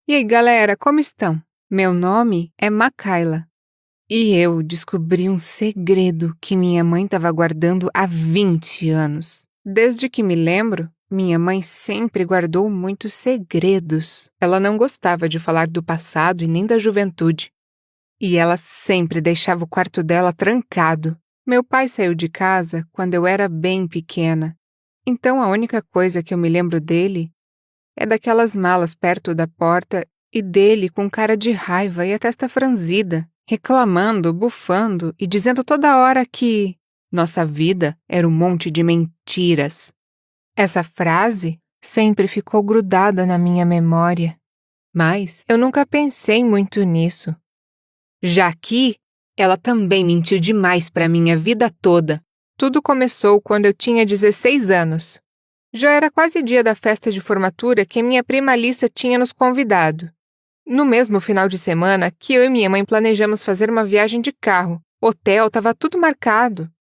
E aí, galera, como estão? Meu nome é Makayla. E eu descobri um segredo que minha mãe estava guardando há 20 anos. Desde que me lembro, minha mãe sempre guardou muitos segredos. Ela não gostava de falar do passado e nem da juventude. E ela sempre deixava o quarto dela trancado. Meu pai saiu de casa quando eu era bem pequena. Então a única coisa que eu me lembro dele é daquelas malas perto da porta e dele com cara de raiva e a testa franzida, reclamando, bufando e dizendo toda hora que nossa vida era um monte de mentiras. Essa frase sempre ficou grudada na minha memória, mas eu nunca pensei muito nisso. Já que ela também mentiu demais para mim a vida toda. Tudo começou quando eu tinha 16 anos. Já era quase dia da festa de formatura que minha prima Alissa tinha nos convidado. No mesmo final de semana que eu e minha mãe planejamos fazer uma viagem de carro. Hotel estava tudo marcado.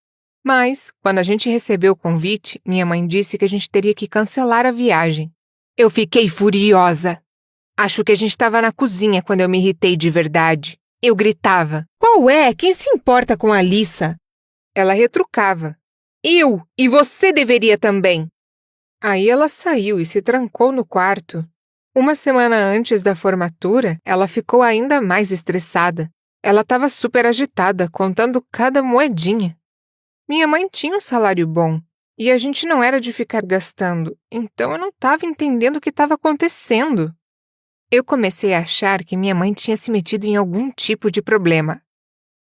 Mas, quando a gente recebeu o convite, minha mãe disse que a gente teria que cancelar a viagem. Eu fiquei furiosa. Acho que a gente estava na cozinha quando eu me irritei de verdade. Eu gritava: "Qual é? Quem se importa com a Alissa?" Ela retrucava: "Eu! E você deveria também!" Aí ela saiu e se trancou no quarto. Uma semana antes da formatura, ela ficou ainda mais estressada. Ela estava super agitada, contando cada moedinha. Minha mãe tinha um salário bom, e a gente não era de ficar gastando, então eu não estava entendendo o que estava acontecendo. Eu comecei a achar que minha mãe tinha se metido em algum tipo de problema.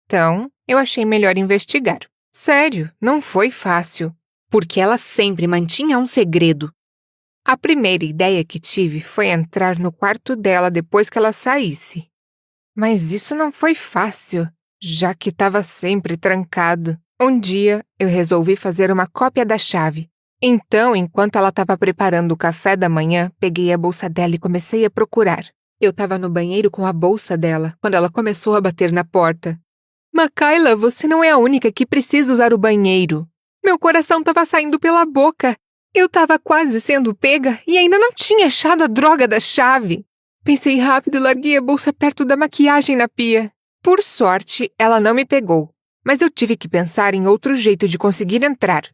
Então, eu achei melhor investigar. Sério, não foi fácil, porque ela sempre mantinha um segredo. A primeira ideia que tive foi entrar no quarto dela depois que ela saísse. Mas isso não foi fácil, já que estava sempre trancado. Um dia, eu resolvi fazer uma cópia da chave. Então, enquanto ela estava preparando o café da manhã, peguei a bolsa dela e comecei a procurar. Eu estava no banheiro com a bolsa dela, quando ela começou a bater na porta. "Makayla, você não é a única que precisa usar o banheiro." Meu coração estava saindo pela boca. Eu estava quase sendo pega e ainda não tinha achado a droga da chave. Pensei rápido e larguei a bolsa perto da maquiagem na pia. Por sorte, ela não me pegou, mas eu tive que pensar em outro jeito de conseguir entrar.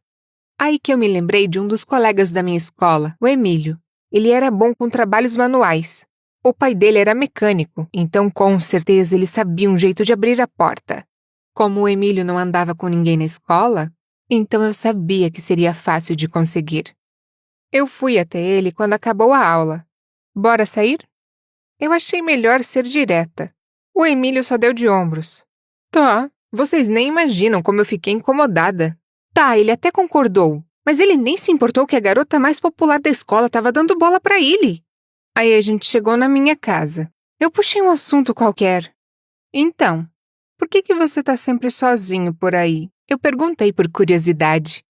Aí que eu me lembrei de um dos colegas da minha escola, o Emílio. Ele era bom com trabalhos manuais. O pai dele era mecânico, então com certeza ele sabia um jeito de abrir a porta. Como o Emílio não andava com ninguém na escola, então eu sabia que seria fácil de conseguir. Eu fui até ele quando acabou a aula. "Bora sair?" Eu achei melhor ser direta. O Emílio só deu de ombros. "Tá, vocês nem imaginam como eu fiquei incomodada." Tá, ele até concordou, mas ele nem se importou que a garota mais popular da escola estava dando bola pra ele. Aí a gente chegou na minha casa. Eu puxei um assunto qualquer. "Então, por que você tá sempre sozinho por aí?" Eu perguntei por curiosidade.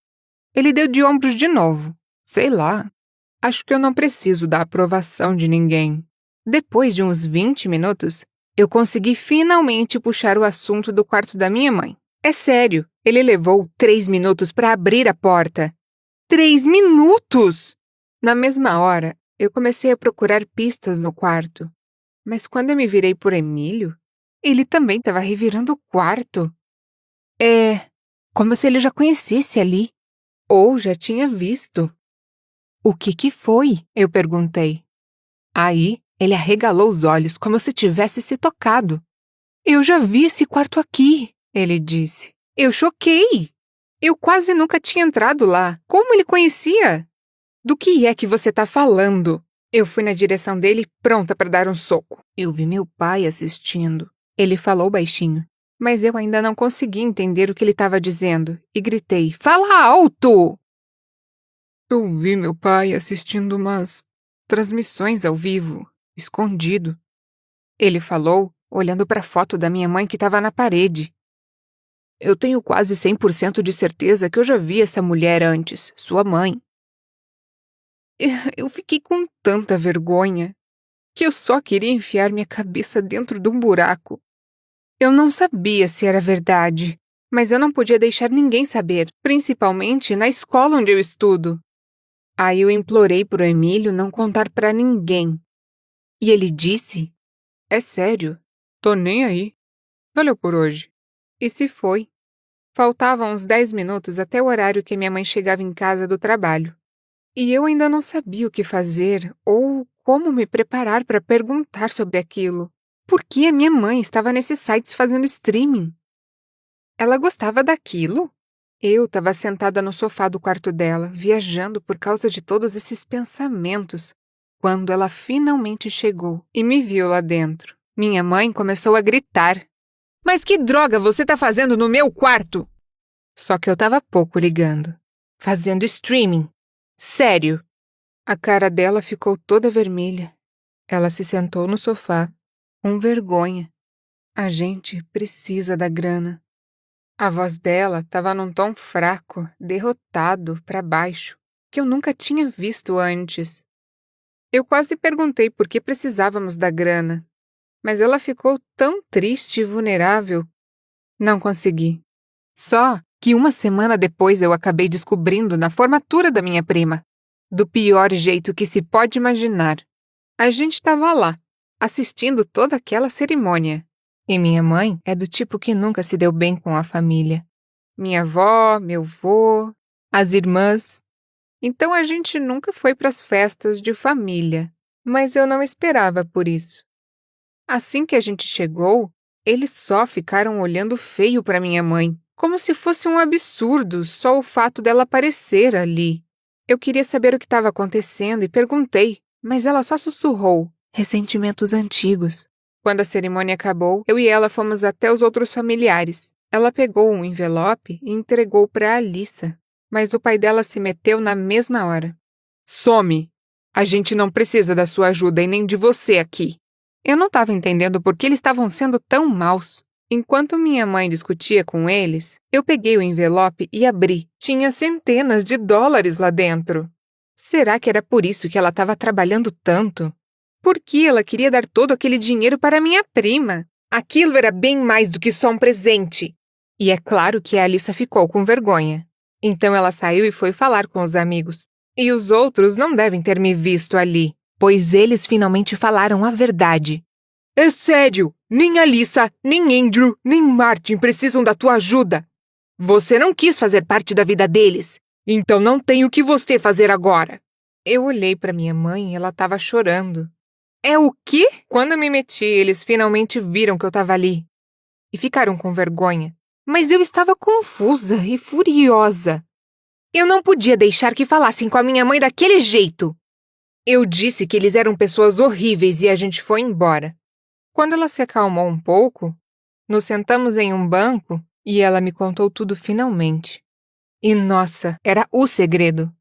Ele deu de ombros de novo. "Sei lá. Acho que eu não preciso da aprovação de ninguém." Depois de uns 20 minutos, eu consegui finalmente puxar o assunto do quarto da minha mãe. É sério, ele levou 3 minutos para abrir a porta. 3 minutos! Na mesma hora, eu comecei a procurar pistas no quarto. Mas quando eu me virei por Emílio, ele também estava revirando o quarto. Como se ele já conhecesse ali. Ou já tinha visto. "O que foi?" eu perguntei. Aí, ele arregalou os olhos como se tivesse se tocado. "Eu já vi esse quarto aqui", ele disse. Eu choquei. Eu quase nunca tinha entrado lá. Como ele conhecia? "Do que é que você tá falando?" Eu fui na direção dele, pronta para dar um soco. Eu vi meu pai assistindo. Ele falou baixinho, mas eu ainda não consegui entender o que ele estava dizendo, e gritei: "Fala alto!" Eu vi meu pai assistindo umas transmissões ao vivo, escondido. Ele falou, olhando para a foto da minha mãe que estava na parede. "Eu tenho quase 100% de certeza que eu já vi essa mulher antes, sua mãe." Eu fiquei com tanta vergonha que eu só queria enfiar minha cabeça dentro de um buraco. Eu não sabia se era verdade, mas eu não podia deixar ninguém saber, principalmente na escola onde eu estudo. Aí eu implorei pro Emílio não contar pra ninguém. E ele disse: "É sério, tô nem aí. Valeu por hoje." E se foi. Faltavam uns 10 minutos até o horário que minha mãe chegava em casa do trabalho. E eu ainda não sabia o que fazer ou como me preparar para perguntar sobre aquilo. Por que a minha mãe estava nesses sites fazendo streaming? Ela gostava daquilo? Eu estava sentada no sofá do quarto dela, viajando por causa de todos esses pensamentos, quando ela finalmente chegou e me viu lá dentro. Minha mãe começou a gritar: "Mas que droga você tá fazendo no meu quarto?" Só que eu tava pouco ligando. Fazendo streaming. Sério. A cara dela ficou toda vermelha. Ela se sentou no sofá. Vergonha. A gente precisa da grana. A voz dela estava num tom fraco, derrotado, para baixo, que eu nunca tinha visto antes. Eu quase perguntei por que precisávamos da grana, mas ela ficou tão triste e vulnerável. Não consegui. Só que uma semana depois eu acabei descobrindo na formatura da minha prima. Do pior jeito que se pode imaginar. A gente estava lá, assistindo toda aquela cerimônia. E minha mãe é do tipo que nunca se deu bem com a família. Minha avó, meu vô, as irmãs. Então a gente nunca foi para as festas de família. Mas eu não esperava por isso. Assim que a gente chegou, eles só ficaram olhando feio para minha mãe, como se fosse um absurdo só o fato dela aparecer ali. Eu queria saber o que estava acontecendo e perguntei, mas ela só sussurrou: "Ressentimentos antigos." Quando a cerimônia acabou, eu e ela fomos até os outros familiares. Ela pegou um envelope e entregou para a Alissa, mas o pai dela se meteu na mesma hora. "Some! A gente não precisa da sua ajuda e nem de você aqui." Eu não estava entendendo por que eles estavam sendo tão maus. Enquanto minha mãe discutia com eles, eu peguei o envelope e abri. Tinha centenas de dólares lá dentro. Será que era por isso que ela estava trabalhando tanto? Por que ela queria dar todo aquele dinheiro para minha prima? Aquilo era bem mais do que só um presente. E é claro que a Alissa ficou com vergonha. Então ela saiu e foi falar com os amigos. E os outros não devem ter me visto ali, pois eles finalmente falaram a verdade. "É sério, nem Alissa, nem Andrew, nem Martin precisam da tua ajuda. Você não quis fazer parte da vida deles, então não tem o que você fazer agora." Eu olhei para minha mãe e ela estava chorando. "É o quê?" Quando eu me meti, eles finalmente viram que eu estava ali. E ficaram com vergonha. Mas eu estava confusa e furiosa. Eu não podia deixar que falassem com a minha mãe daquele jeito. Eu disse que eles eram pessoas horríveis e a gente foi embora. Quando ela se acalmou um pouco, nos sentamos em um banco e ela me contou tudo finalmente. E nossa, era o segredo.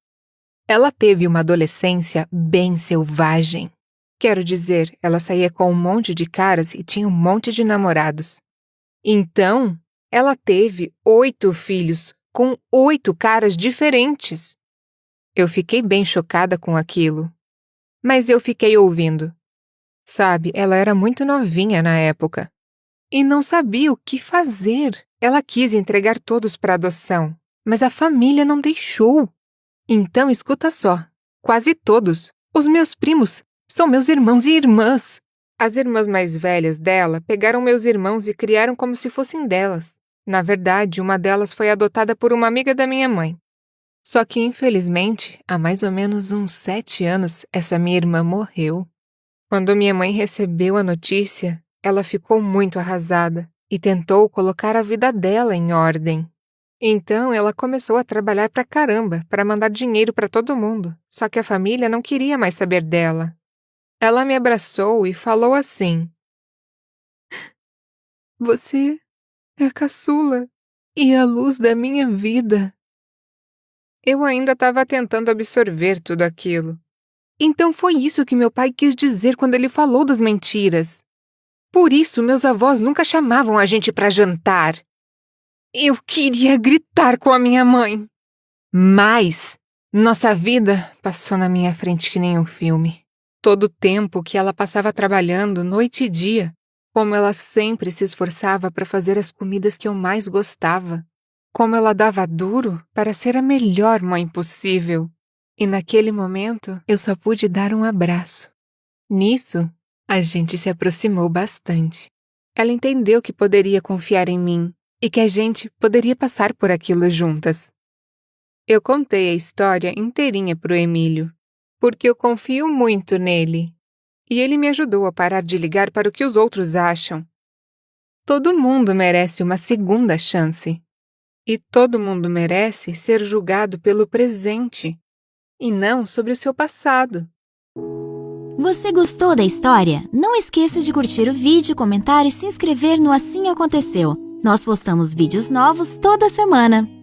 Ela teve uma adolescência bem selvagem. Quero dizer, ela saía com um monte de caras e tinha um monte de namorados. Então, ela teve 8 filhos com 8 caras diferentes. Eu fiquei bem chocada com aquilo. Mas eu fiquei ouvindo. Sabe, ela era muito novinha na época. E não sabia o que fazer. Ela quis entregar todos para adoção, mas a família não deixou. Então, escuta só. Quase todos, os meus primos, são meus irmãos e irmãs. As irmãs mais velhas dela pegaram meus irmãos e criaram como se fossem delas. Na verdade, uma delas foi adotada por uma amiga da minha mãe. Só que, infelizmente, há mais ou menos uns 7 anos, essa minha irmã morreu. Quando minha mãe recebeu a notícia, ela ficou muito arrasada e tentou colocar a vida dela em ordem. Então, ela começou a trabalhar pra caramba para mandar dinheiro para todo mundo, só que a família não queria mais saber dela. Ela me abraçou e falou assim: "Você é a caçula e a luz da minha vida." Eu ainda estava tentando absorver tudo aquilo. Então foi isso que meu pai quis dizer quando ele falou das mentiras. Por isso meus avós nunca chamavam a gente para jantar. Eu queria gritar com a minha mãe. Mas nossa vida passou na minha frente que nem um filme. Todo o tempo que ela passava trabalhando, noite e dia, como ela sempre se esforçava para fazer as comidas que eu mais gostava. Como ela dava duro para ser a melhor mãe possível. E naquele momento, eu só pude dar um abraço. Nisso, A gente se aproximou bastante. Ela entendeu que poderia confiar em mim e que a gente poderia passar por aquilo juntas. Eu contei a história inteirinha pro Emílio, porque eu confio muito nele. E ele me ajudou a parar de ligar para o que os outros acham. Todo mundo merece uma segunda chance. E todo mundo merece ser julgado pelo presente, e não sobre o seu passado. Você gostou da história? Não esqueça de curtir o vídeo, comentar e se inscrever no Assim Aconteceu. Nós postamos vídeos novos toda semana.